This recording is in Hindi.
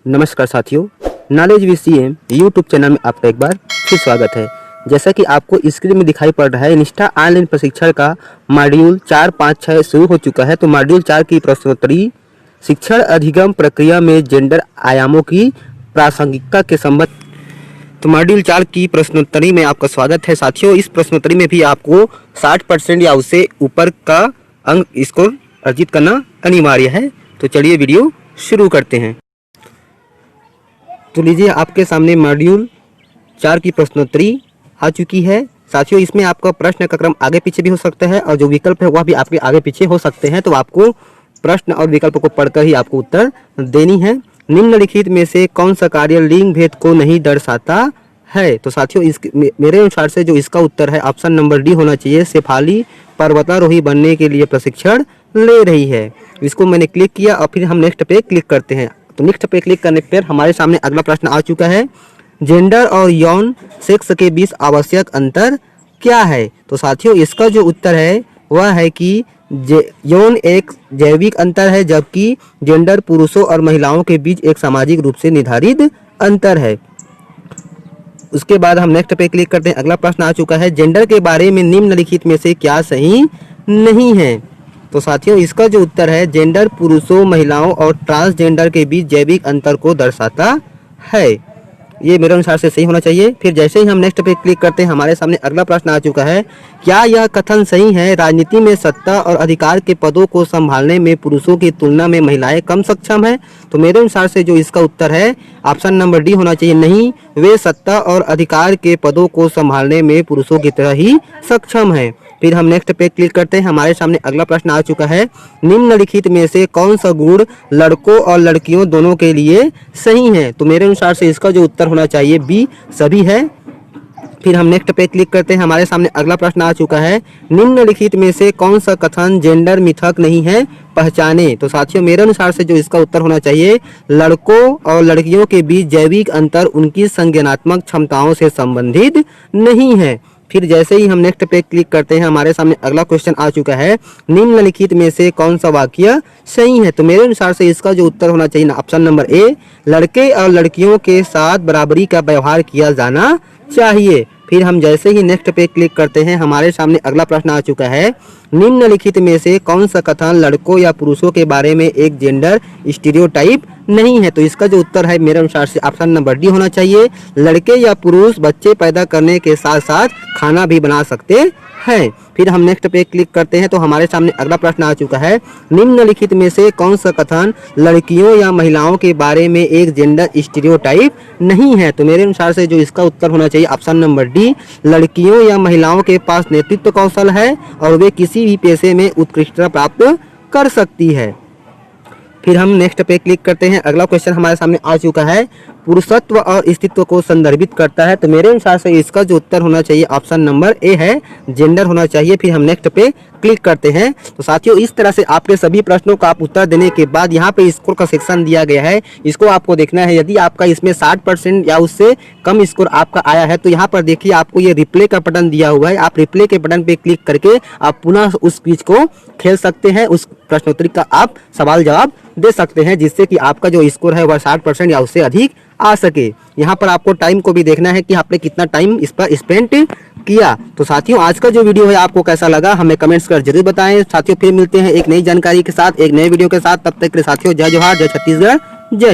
नमस्कार साथियों, knowledge with CM YouTube channel में आपका एक बार फिर स्वागत है। जैसा कि आपको स्क्रीन में दिखाई पड़ रहा है, निष्ठा ऑनलाइन प्रशिक्षण का मॉड्यूल 4, 5, 6 शुरू हो चुका है। तो मॉड्यूल 4 की प्रश्नोत्तरी शिक्षण अधिगम प्रक्रिया में जेंडर आयामों की प्रासंगिकता के संबंध। तो मॉड्यूल 4 की प्रश्नोत्तरी में आपका स्वागत है साथियों। इस प्रश्नोत्तरी में भी आपको 60% या उससे ऊपर का अंक स्कोर अर्जित करना अनिवार्य है। तो चलिए वीडियो शुरू करते हैं। तो लीजिए, आपके सामने मॉड्यूल 4 की प्रश्नोत्तरी आ चुकी है साथियों। इसमें आपका प्रश्न का क्रम आगे पीछे भी हो सकता है और जो विकल्प है वह भी आपके आगे पीछे हो सकते हैं। तो आपको प्रश्न और विकल्प को पढ़कर ही आपको उत्तर देनी है। निम्नलिखित में से कौन सा कार्य लिंग भेद को नहीं दर्शाता है? तो साथियों, मेरे अनुसार से जो इसका उत्तर है ऑप्शन नंबर डी होना चाहिए। शेफाली पर्वतारोही बनने के लिए प्रशिक्षण ले रही है। इसको मैंने क्लिक किया और फिर हम नेक्स्ट पे क्लिक करते हैं। तो नेक्स्ट पे क्लिक करने पर हमारे सामने अगला प्रश्न आ चुका है। जेंडर और यौन सेक्स के बीच आवश्यक अंतर क्या है? तो साथियों, इसका जो उत्तर है वह है कि यौन एक जैविक अंतर है, जबकि जेंडर पुरुषों और महिलाओं के बीच एक सामाजिक रूप से निर्धारित अंतर है। उसके बाद हम नेक्स्ट पे क्लिक करते हैं। अगला प्रश्न आ चुका है, जेंडर के बारे में निम्नलिखित में से क्या सही नहीं है? तो साथियों, इसका जो उत्तर है जेंडर पुरुषों, महिलाओं और ट्रांसजेंडर के बीच जैविक अंतर को दर्शाता है। ये मेरे अनुसार से सही होना चाहिए। फिर जैसे ही हम नेक्स्ट पे क्लिक करते हैं, हमारे सामने अगला प्रश्न आ चुका है, क्या यह कथन सही है राजनीति में सत्ता और अधिकार के पदों को संभालने में पुरुषों की तुलना में महिलाएं कम सक्षम है? तो मेरे अनुसार से जो इसका उत्तर है ऑप्शन नंबर डी होना चाहिए। नहीं, वे सत्ता और अधिकार के पदों को संभालने में पुरुषों की तरह ही सक्षम है। फिर हम नेक्स्ट पे क्लिक करते हैं। हमारे सामने अगला प्रश्न आ चुका है, निम्नलिखित में से कौन सा गुण लड़कों और लड़कियों दोनों के लिए सही है? तो मेरे अनुसार से इसका जो उत्तर होना चाहिए बी सभी है। फिर हम नेक्स्ट पे क्लिक करते हैं। हमारे सामने अगला प्रश्न आ चुका है, निम्नलिखित में से कौन सा कथन जेंडर मिथक नहीं है, पहचाने? तो साथियों, मेरे अनुसार से जो इसका उत्तर होना चाहिए, लड़कों और लड़कियों के बीच जैविक अंतर उनकी संज्ञानात्मक क्षमताओं से संबंधित नहीं है। फिर जैसे ही हम नेक्स्ट पे क्लिक करते हैं, हमारे सामने अगला क्वेश्चन आ चुका है, निम्नलिखित में से कौन सा वाक्य सही है? तो मेरे अनुसार से इसका जो उत्तर होना चाहिए ना ऑप्शन नंबर ए, लड़के और लड़कियों के साथ बराबरी का व्यवहार किया जाना चाहिए। फिर हम जैसे ही नेक्स्ट पे क्लिक करते हैं, हमारे सामने अगला प्रश्न आ चुका है, निम्नलिखित में से कौन सा कथन लड़कों या पुरुषों के बारे में एक जेंडर स्टीरियोटाइप नहीं है? तो इसका जो उत्तर है मेरे अनुसार से ऑप्शन नंबर डी होना चाहिए। लड़के या पुरुष बच्चे पैदा करने के साथ साथ खाना भी बना सकते हैं। फिर हम नेक्स्ट पे क्लिक करते हैं, तो हमारे सामने अगला प्रश्न आ चुका है, निम्नलिखित में से कौन सा कथन लड़कियों या महिलाओं के बारे में एक जेंडर स्टीरियोटाइप नहीं है? तो मेरे अनुसार से जो इसका उत्तर होना चाहिए ऑप्शन नंबर डी, लड़कियों या महिलाओं के पास नेतृत्व कौशल है और वे किसी भी पेशे में उत्कृष्टता प्राप्त कर सकती है। फिर हम नेक्स्ट पे क्लिक करते हैं। अगला क्वेश्चन हमारे सामने आ चुका है, पुरुषत्व और स्थित्व को संदर्भित करता है। तो मेरे अनुसार से इसका जो उत्तर होना चाहिए ऑप्शन नंबर ए है, जेंडर होना चाहिए। फिर हम नेक्स्ट पे क्लिक करते हैं। तो साथियों, इस तरह से आपके सभी प्रश्नों का आप उत्तर देने के बाद यहाँ पे स्कोर का सेक्शन दिया गया है, इसको आपको देखना है। यदि आपका इसमें 60% या उससे कम स्कोर आपका आया है, तो यहाँ पर देखिए आपको ये रिप्ले का बटन दिया हुआ है। आप रिप्ले के बटन पे क्लिक करके आप पुनः उस क्विज को खेल सकते हैं। उस प्रश्नोत्तरी का आप सवाल जवाब दे सकते हैं, जिससे कि आपका जो स्कोर है वह 60% या उससे अधिक आ सके। यहाँ पर आपको टाइम को भी देखना है कि आपने कितना टाइम इस पर स्पेंड किया। तो साथियों, आज का जो वीडियो है आपको कैसा लगा हमें कमेंट्स कर जरूर बताएं। साथियों, फिर मिलते हैं एक नई जानकारी के साथ, एक नए वीडियो के साथ। तब तक के लिए साथियों, जय जोहार, जय छत्तीसगढ़, जय हिंद।